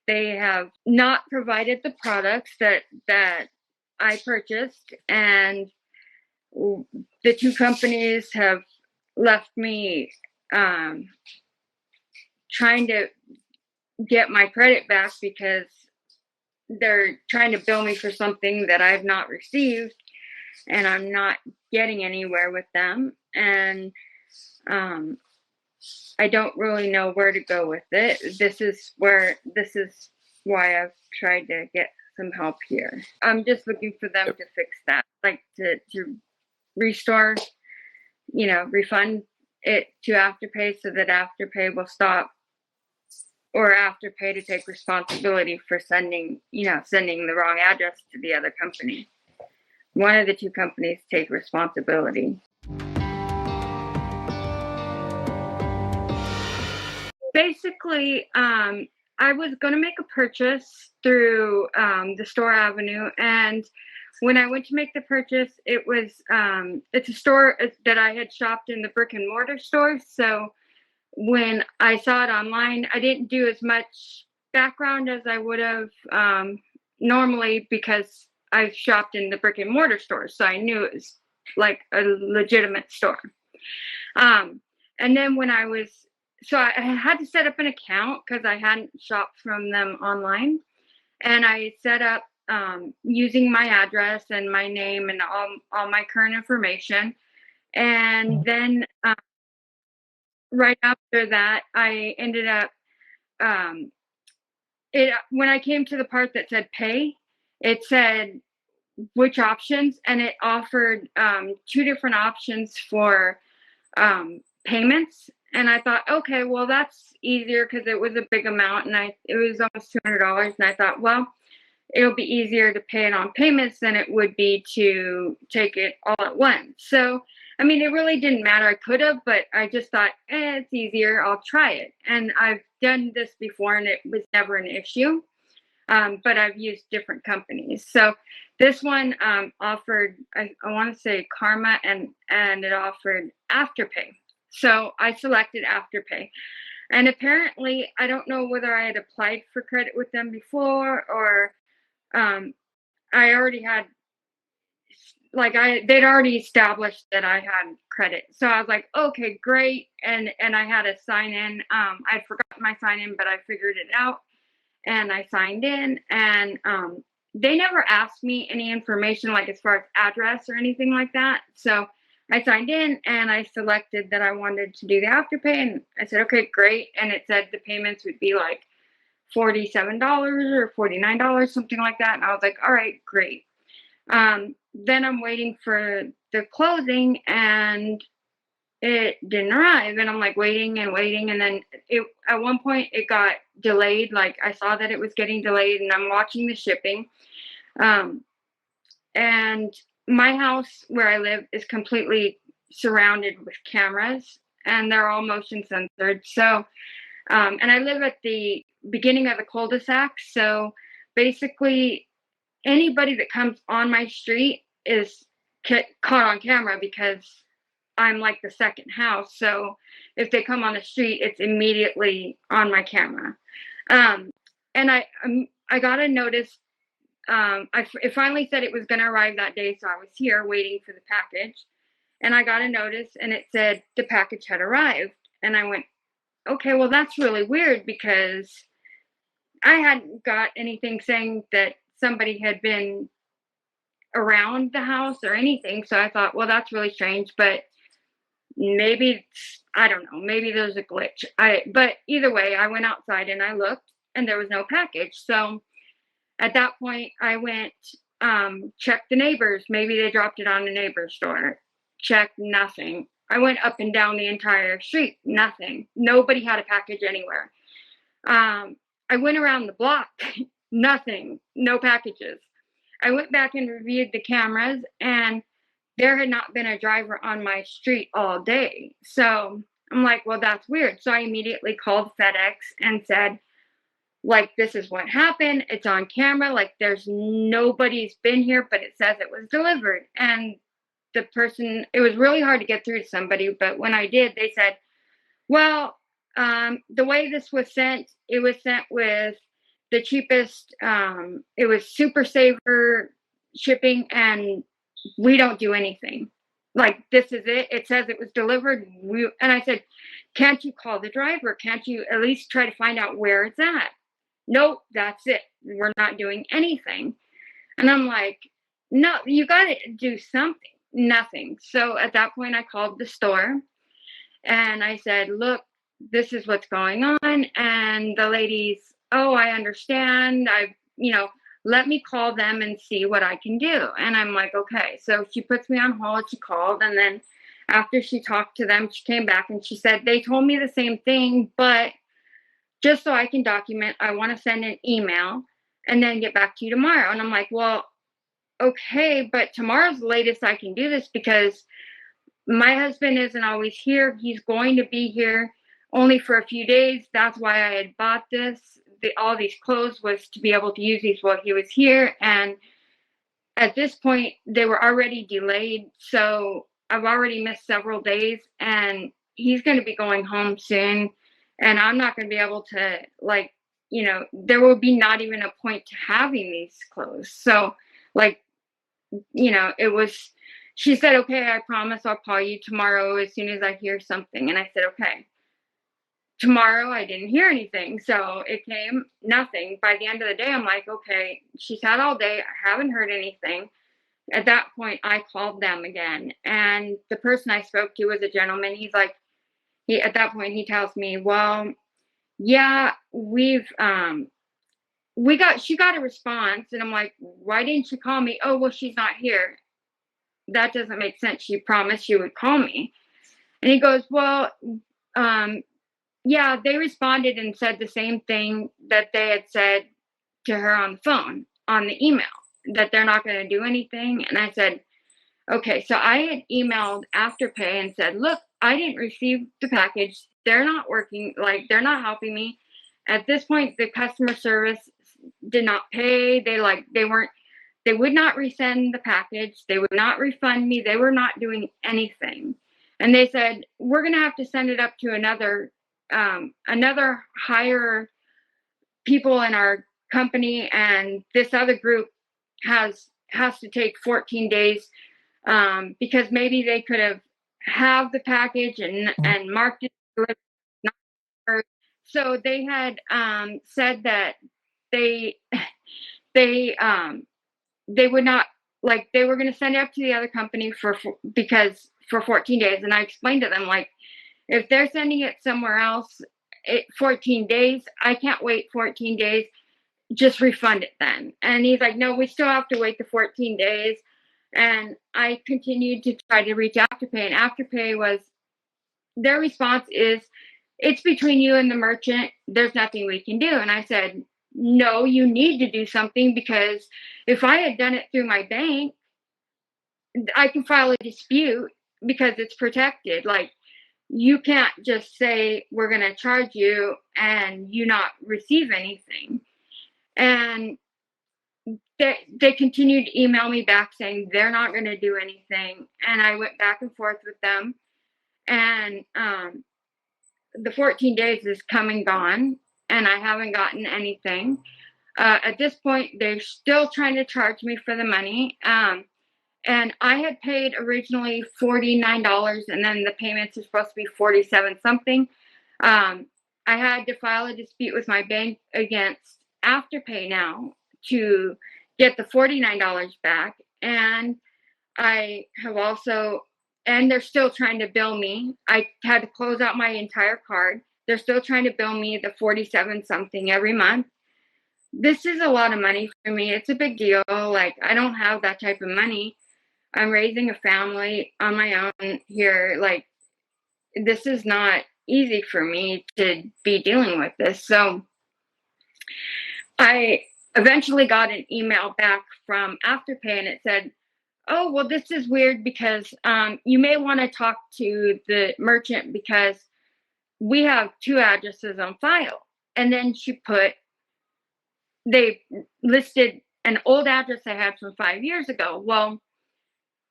they have not provided the products that I purchased, and the two companies have left me trying to get my credit back because they're trying to bill me for something that I've not received, and I'm not getting anywhere with them. And I don't really know where to go with it. This is why I've tried to get some help here. I'm just looking for them to fix that, like to restore, refund it to Afterpay so that Afterpay will stop, or Afterpay to take responsibility for sending the wrong address to the other company. One of the two companies take responsibility. Basically, I was going to make a purchase through the Store Avenue, and when I went to make the purchase, it's a store that I had shopped in the brick and mortar store. So when I saw it online, I didn't do as much background as I would have normally, because I've shopped in the brick and mortar store, so I knew it was like a legitimate store. And then so I had to set up an account because I hadn't shopped from them online, and I set up using my address and my name and all my current information. And then right after that, I ended up when I came to the part that said pay, it said which options, and it offered two different options for payments. And I thought, okay, well, that's easier because it was a big amount, and it was almost $200. And I thought, well, it'll be easier to pay it on payments than it would be to take it all at once. So, I mean, it really didn't matter. I could have, but I just thought, it's easier. I'll try it. And I've done this before, and it was never an issue. But I've used different companies. So this one offered, I want to say Karma, and it offered Afterpay. So I selected Afterpay. And apparently, I don't know whether I had applied for credit with them before, or I already had, they'd already established that I had credit. So I was like, okay, great. And I had to sign in. I forgot my sign in, but I figured it out. And I signed in, and they never asked me any information, like as far as address or anything like that. So I signed in, and I selected that I wanted to do the Afterpay, and I said, okay, great. And it said the payments would be like $47 or $49, something like that. And I was like, all right, great. Then I'm waiting for the closing, and it didn't arrive, and I'm like waiting and waiting, and then at one point it got delayed. Like I saw that it was getting delayed, and I'm watching the shipping. And my house where I live is completely surrounded with cameras, and they're all motion censored. So, and I live at the beginning of the cul-de-sac. So basically anybody that comes on my street is caught on camera, because I'm like the second house. So if they come on the street, it's immediately on my camera. And I got a notice. It finally said it was going to arrive that day. So I was here waiting for the package, and I got a notice, and it said the package had arrived. And I went, okay, well, that's really weird, because I hadn't got anything saying that somebody had been around the house or anything. So I thought, well, that's really strange, but maybe, I don't know, maybe there's a glitch. But either way, I went outside and I looked, and there was no package. So at that point, I went, checked the neighbors. Maybe they dropped it on a neighbor's door. Checked, nothing. I went up and down the entire street, nothing. Nobody had a package anywhere. I went around the block, nothing, no packages. I went back and reviewed the cameras, and there had not been a driver on my street all day. So I'm like, well, that's weird. So I immediately called FedEx and said, like, this is what happened. It's on camera. Like, nobody's been here, but it says it was delivered. And the person, it was really hard to get through to somebody. But when I did, they said, well, the way this was sent, it was sent with the cheapest. It was super saver shipping, and we don't do anything. Like, this is it. It says it was delivered. And I said, can't you call the driver? Can't you at least try to find out where it's at? Nope, that's it. We're not doing anything. And I'm like, no, you got to do something. Nothing. So at that point, I called the store and I said, look, this is what's going on. And the lady's, oh, I understand. Let me call them and see what I can do. And I'm like, okay. So she puts me on hold. She called. And then after she talked to them, she came back and she said, they told me the same thing, but just so I can document, I want to send an email and then get back to you tomorrow. And I'm like, well, okay, but tomorrow's the latest I can do this because my husband isn't always here. He's going to be here only for a few days. That's why I had bought this. All these clothes was to be able to use these while he was here. And at this point, they were already delayed. So I've already missed several days and he's going to be going home soon. And I'm not going to be able to, there will be not even a point to having these clothes. So, she said, okay, I promise I'll call you tomorrow as soon as I hear something. And I said, okay. Tomorrow, I didn't hear anything. So it came nothing. By the end of the day, I'm like, okay, she's had all day. I haven't heard anything. At that point, I called them again. And the person I spoke to was a gentleman. He's like, at that point, he tells me, well, yeah, she got a response. And I'm like, why didn't she call me? Oh, well, she's not here. That doesn't make sense. She promised she would call me. And he goes, well, yeah, they responded and said the same thing that they had said to her on the phone, on the email, that they're not going to do anything. And I said, okay, so I had emailed Afterpay and said, look, I didn't receive the package. They're not working, they're not helping me. At this point, the customer service did not pay. They would not resend the package. They would not refund me. They were not doing anything. And they said, we're going to have to send it up to another higher people in our company. And this other group has to take 14 days because maybe they could have the package and marked it. So they had said that they would not, they were going to send it up to the other company for 14 days. And I explained to them, if they're sending it somewhere else, 14 days, I can't wait 14 days. Just refund it then. And he's like, no, we still have to wait the 14 days. And I continued to try to reach Afterpay, and Afterpay their response is, it's between you and the merchant. There's nothing we can do. And I said, no, you need to do something, because if I had done it through my bank, I can file a dispute because it's protected. You can't just say we're going to charge you and you not receive anything. And they continued to email me back saying they're not going to do anything. And I went back and forth with them. And the 14 days is come and gone, and I haven't gotten anything. At this point, they're still trying to charge me for the money. And I had paid originally $49, and then the payments are supposed to be 47 something. I had to file a dispute with my bank against Afterpay now to get the $49 back. And I have also, and they're still trying to bill me. I had to close out my entire card. They're still trying to bill me the 47 something every month. This is a lot of money for me. It's a big deal. I don't have that type of money. I'm raising a family on my own here. This is not easy for me to be dealing with this. So I eventually got an email back from Afterpay, and it said, oh, well, this is weird because you may want to talk to the merchant because we have two addresses on file. And then they listed an old address I had from 5 years ago. Well,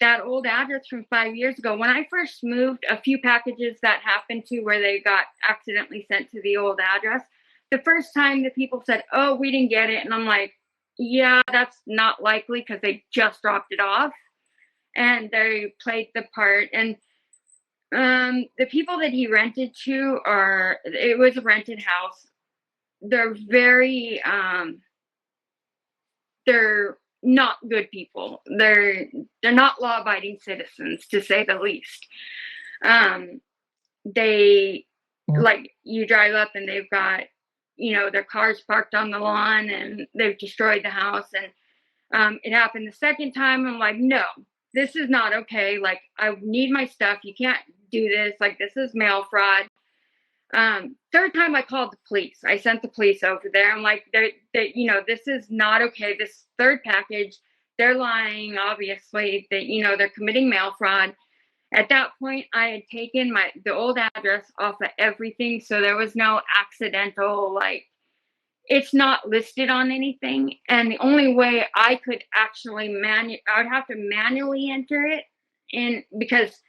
that old address from 5 years ago, when I first moved, a few packages that happened to where they got accidentally sent to the old address, the first time the people said, "Oh, we didn't get it," and I'm like, "Yeah, that's not likely because they just dropped it off and they played the part." And the people that he rented to it was a rented house. They're very they're not good people. They're not law-abiding citizens, to say the least. They like, you drive up and they've got, their cars parked on the lawn and they've destroyed the house. And it happened the second time. I'm like, no, this is not okay. Like, I need my stuff. You can't do this. Like, this is mail fraud. Third time I called the police. I sent the police over there. I'm like, this is not okay. This third package, they're lying, obviously, that, they're committing mail fraud. At that point, I had taken the old address off of everything. So there was no accidental, like, it's not listed on anything. And the only way I could actually I would have to manually enter it in, because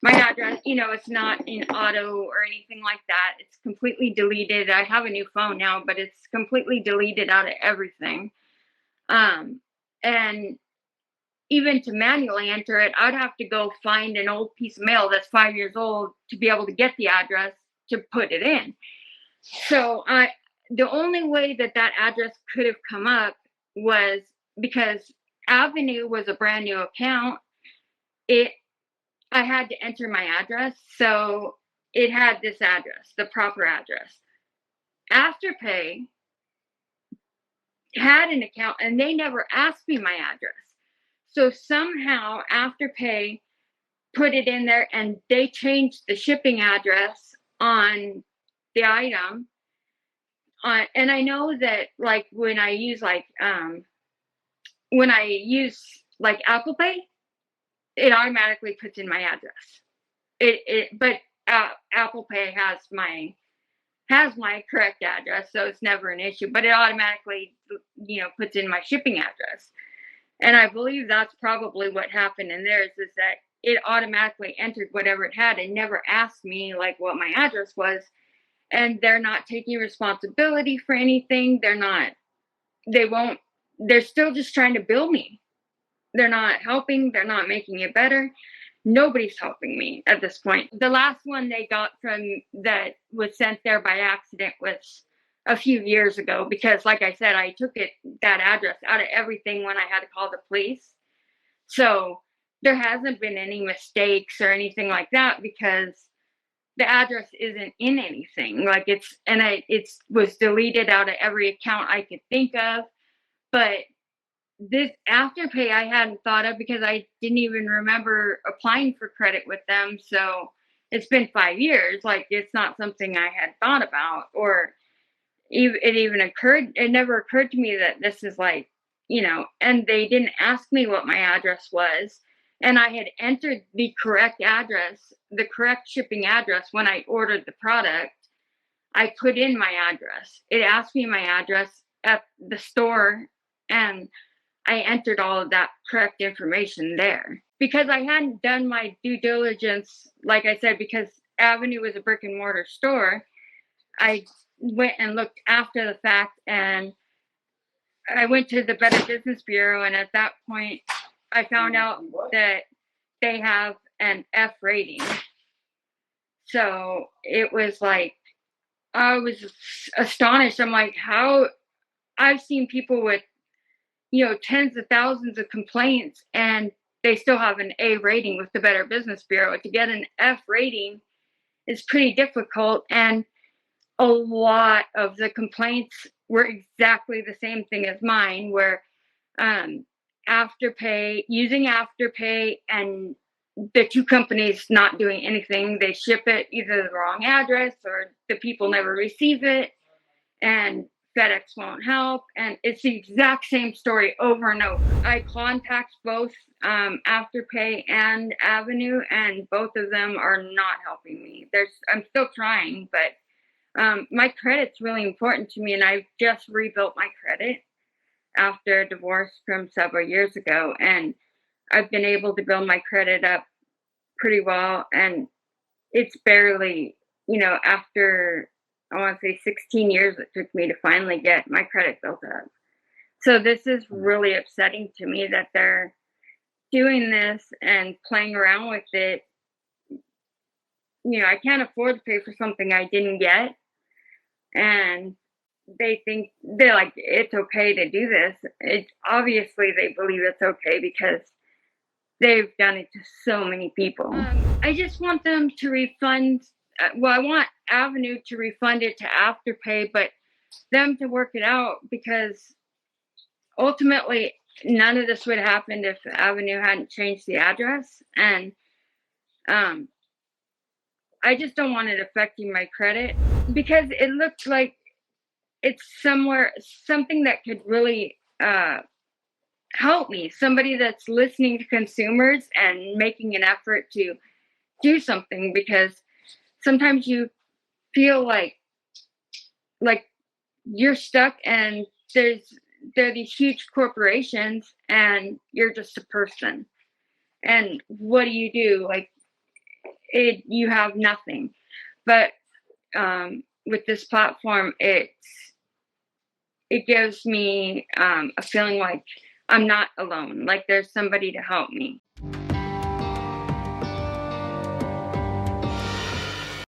my address, it's not in auto or anything like that. It's completely deleted. I have a new phone now, but it's completely deleted out of everything. And even to manually enter it, I'd have to go find an old piece of mail that's 5 years old to be able to get the address to put it in. So the only way that address could have come up was because Avenue was a brand new account. I had to enter my address, so it had this address, the proper address. Afterpay had an account, and they never asked me my address. So somehow Afterpay put it in there, and they changed the shipping address on the item. And I know that, like, when I use Apple Pay, it automatically puts in my address. But Apple Pay has my correct address, so it's never an issue. But it automatically, puts in my shipping address. And I believe that's probably what happened in theirs, is that it automatically entered whatever it had and never asked me, like, what my address was. And they're not taking responsibility for anything. They're still just trying to bill me. They're not helping. They're not making it better. Nobody's helping me at this point. The last one they got that was sent there by accident was a few years ago, because, like I said, I took that address out of everything when I had to call the police. So there hasn't been any mistakes or anything like that, because the address isn't in anything. Like, it was deleted out of every account I could think of. But this Afterpay I hadn't thought of, because I didn't even remember applying for credit with them. So it's been 5 years. Like, it's not something I had thought about, or it never occurred to me that this is, like, and they didn't ask me what my address was. And I had entered the correct address, the correct shipping address when I ordered the product. I put in my address. It asked me my address at the store, and I entered all of that correct information there. Because I hadn't done my due diligence, like I said, because Avenue was a brick and mortar store, I went and looked after the fact, and I went to the Better Business Bureau, and at that point, I found out that they have an F rating. So it was like, I was astonished. I'm like, how? I've seen people with, tens of thousands of complaints, and they still have an A rating with the Better Business Bureau. To get an F rating is pretty difficult, and a lot of the complaints were exactly the same thing as mine, where using Afterpay, and the two companies not doing anything. They ship it either the wrong address, or the people never receive it, and FedEx won't help. And it's the exact same story over and over. I contact both Afterpay and Avenue, and both of them are not helping me. I'm still trying, but my credit's really important to me, and I've just rebuilt my credit after a divorce from several years ago, and I've been able to build my credit up pretty well. And it's barely, after I want to say 16 years it took me to finally get my credit built up. So this is really upsetting to me that they're doing this and playing around with it. I can't afford to pay for something I didn't get. And they're like, it's okay to do this. It's obviously they believe it's okay because they've done it to so many people. I just want them to refund. I want Avenue to refund it to Afterpay, but them to work it out, because ultimately none of this would have happened if Avenue hadn't changed the address. And I just don't want it affecting my credit, because it looks like it's something that could really help me. Somebody that's listening to consumers and making an effort to do something, because sometimes you feel like you're stuck and there are these huge corporations and you're just a person. And what do? You have nothing. But with this platform, it gives me a feeling like I'm not alone, like there's somebody to help me.